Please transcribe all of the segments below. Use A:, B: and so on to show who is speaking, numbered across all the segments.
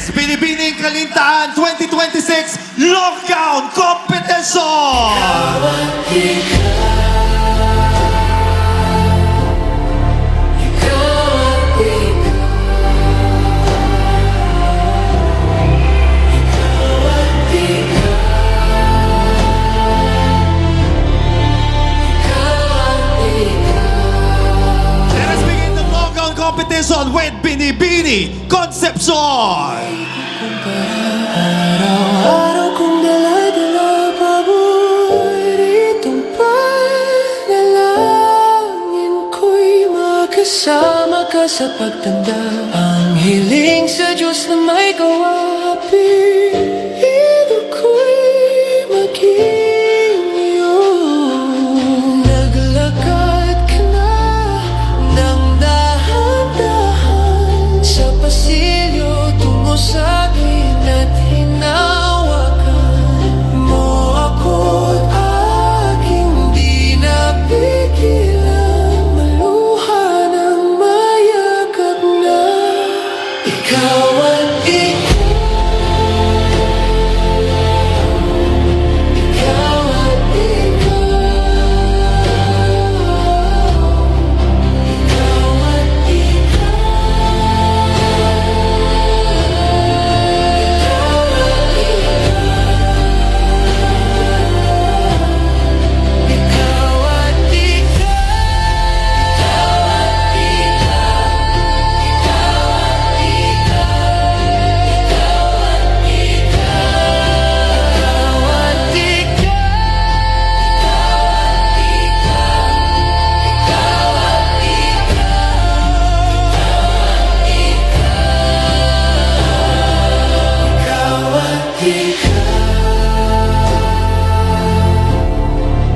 A: is Binibining Kalintaan 2026 Lockdown Competition! Let us begin the Lockdown Competition with Binibini Concepcion!
B: Araw-araw kong dala-dala paboy ritong panalangin ko'y makasama ka sa pagtanda. Ang hiling sa Diyos na may kawapi, ito ko'y maging iyong. Naglakad ka na ng dahan-dahan sa pasilyo tungo sa akin at hinawakan mo ako't aking di napigilan maluha ng mayakap na ikaw at ikaw. Ikaw at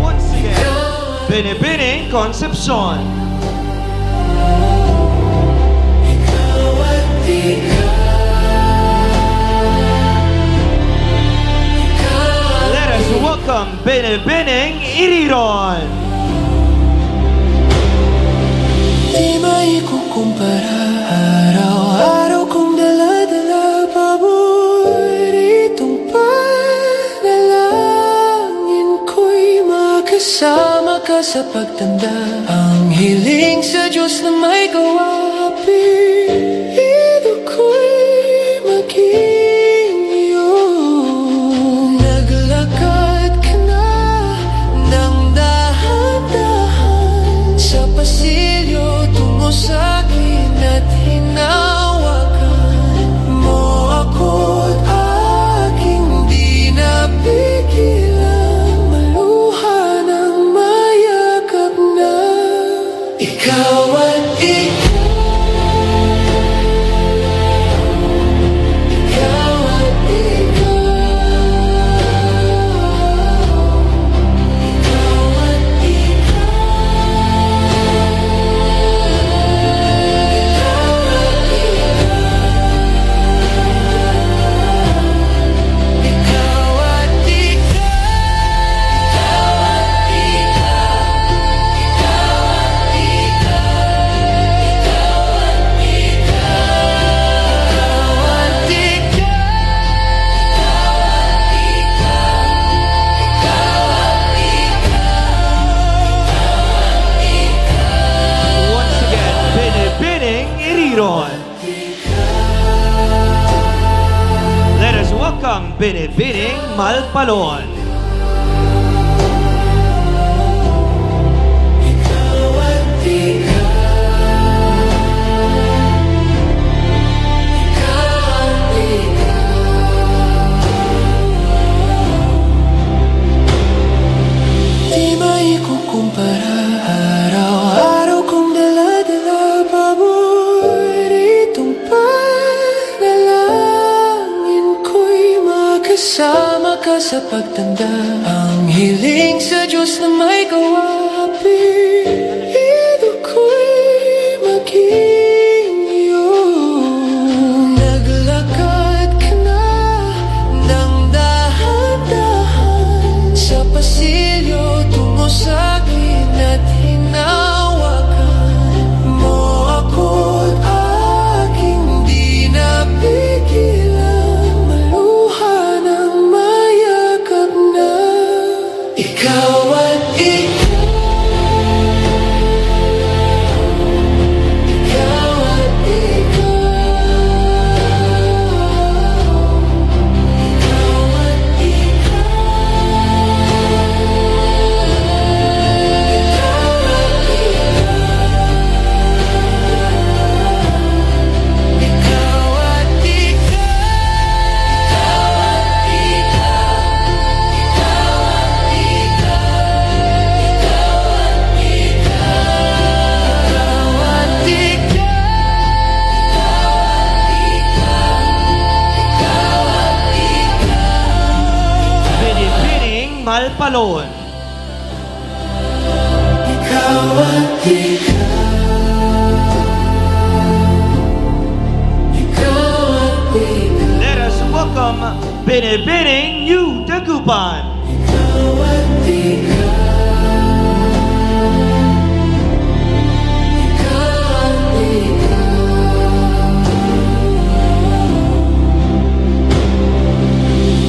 A: Once again, Binibining Concepcion! Let us welcome Binibining Iriron!
B: Di maikukumpara, araw-araw kong dala-dala paboy ritong panalangin ko'y makasama ka sa pagtanda. Ang hiling sa Diyos na may kawapi, ito ko'y maging iyong. Naglakad ka na ng dahan-dahan sa pasilyo tungo sa akin at hinawakan mo ako't aking di napigilan maluha ng mayakap na ikaw at ikaw. Ikaw at ikaw. Ikaw at
A: Once again, Binibining Iriron! Let us welcome Binibining Malpalon!
B: Di maikukumpara, araw-araw kong dala-dala paboy ritong panalangin ko'y makasama ka sa pagtanda. Ang hiling sa Diyos na may kawapi, ito ko'y maging iyong. Naglakad ka na ng dahan-dahan sa pasilyo tungo sa akin at hinawakan mo ako't aking di napigilan
A: Palpalon.
B: Ikaw at ikaw, ikaw at ikaw,
A: Let us welcome Binibining New Dagupan.
B: ikaw at ikaw, ikaw at ikaw.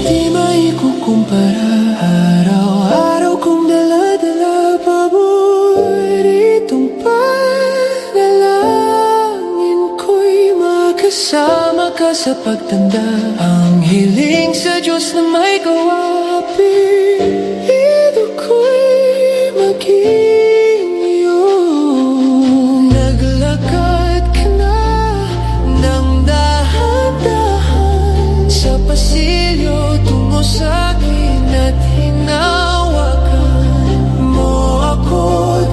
B: Di maikukumpara, araw-araw kong dala-dala paboritong panalangin ko'y makasama ka sa pagtanda. Ang hiling sa Diyos na may kawapi-ito ko'y maging iyong. Naglakad ka na ng dahan-dahan sa pasilyo tungo sa'kin at hinawakan mo ako't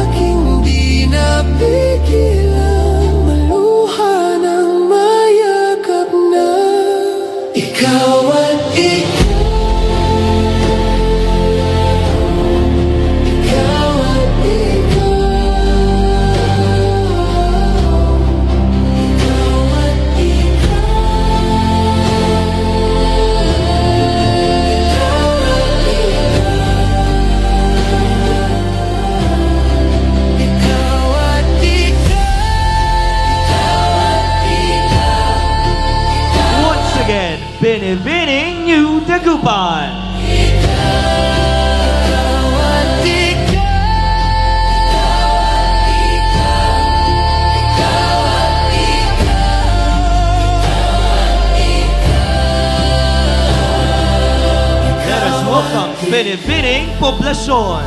B: aking di napigilan maluha ng mayakap na ikaw at ikaw, ikaw at ikaw, ikaw at
A: Once again, Binibining New Dagupan. Let us welcome Binibining Poblacion.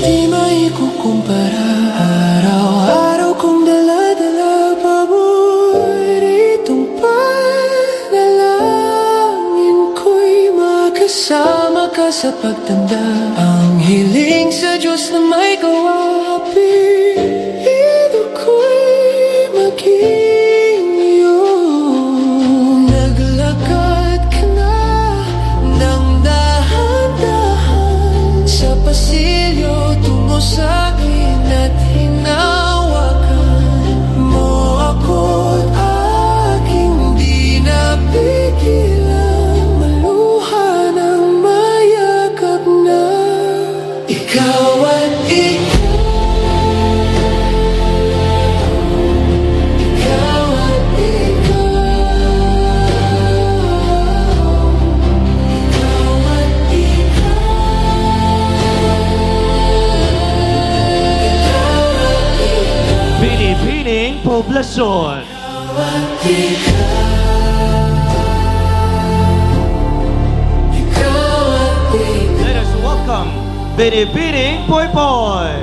B: Di maikukumpara, araw-araw kong dala-dala paboritong panalangin ko'y makasama ka sa pagtanda. Ang hiling sa Diyos na may kawapi-ito ko'y maging iyong. Naglakad ka na ng dahan-dahan sa pasilyo tungo sa'kin at hinawakan mo ako't aking di napigilan maluha ng mayakap na ikaw at ikaw, ikaw at ikaw, ikaw at
A: Binibining Poblacion. Let us welcome Binibining Poy Poy.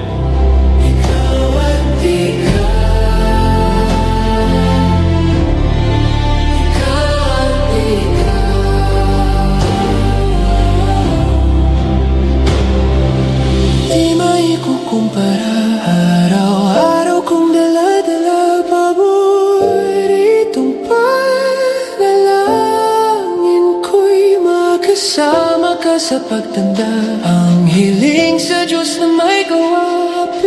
B: Di maikukumpara, araw-araw kong dala-dala paboritong panalangin ko'y makasama ka sa pagtanda. Ang hiling sa Diyos na may kawapi-ito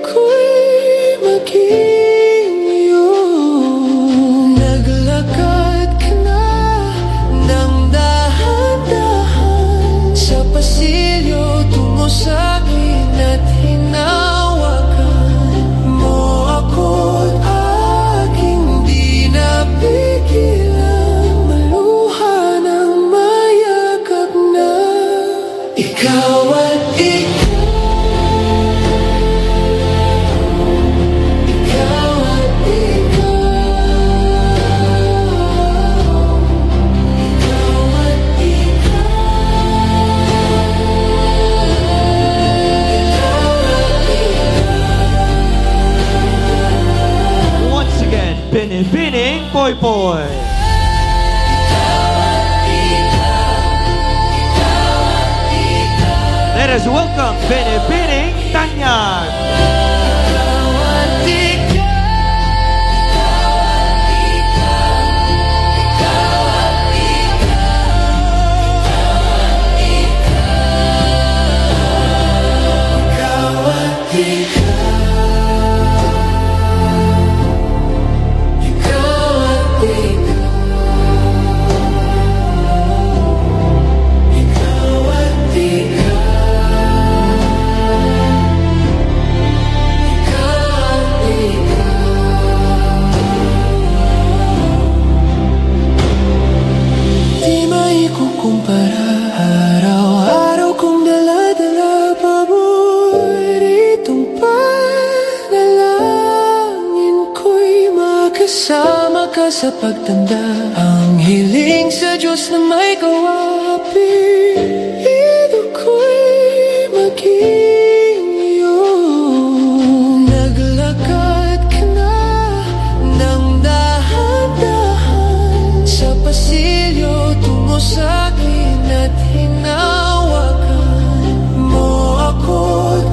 B: ko'y maging iyong. Naglakad ka na ng dahan-dahan sa pasilyo tungo sa'kin at hinawakan mo ako't aking di napigilan maluha ng mayakap na ikaw at ikaw,
A: Poy.
C: Let us welcome Binibining Tanyan.
B: Di maikukumpara, araw-araw kong dala-dala paboritong panalangin ko'y makasama ka sa pagtanda. Ang hiling sa Diyos na may kawapi, ito ko'y maging iyong. Naglakad ka na ng dahan-dahan sa pasilyo tungo sa akin at hinawakan mo ako't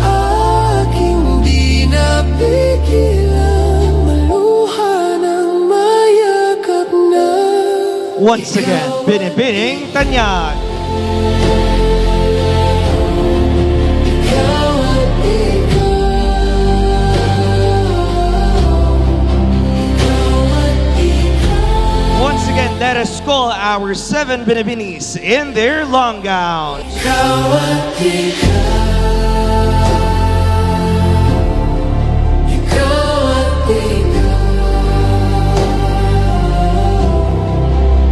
B: aking di napigilan maluha ng mayakap na.
C: Once again, Binibining Tanyan.
B: Ikaw at ikaw.
C: Once again, let us call our 7 Binibinis in their long gowns.
B: Ikaw at ikaw. Ikaw at ikaw.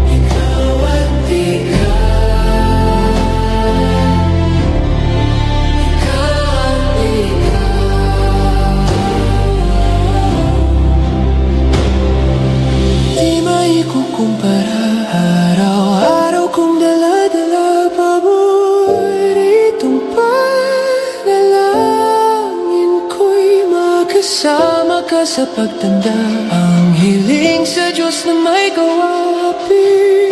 B: Ikaw at ikaw. Ikaw at ikaw. Di maikukumpara, araw-araw kong dala-dala paboritong panalangin ko'y makasama ka sa pagtanda. Ang hiling sa Diyos na may kawapi,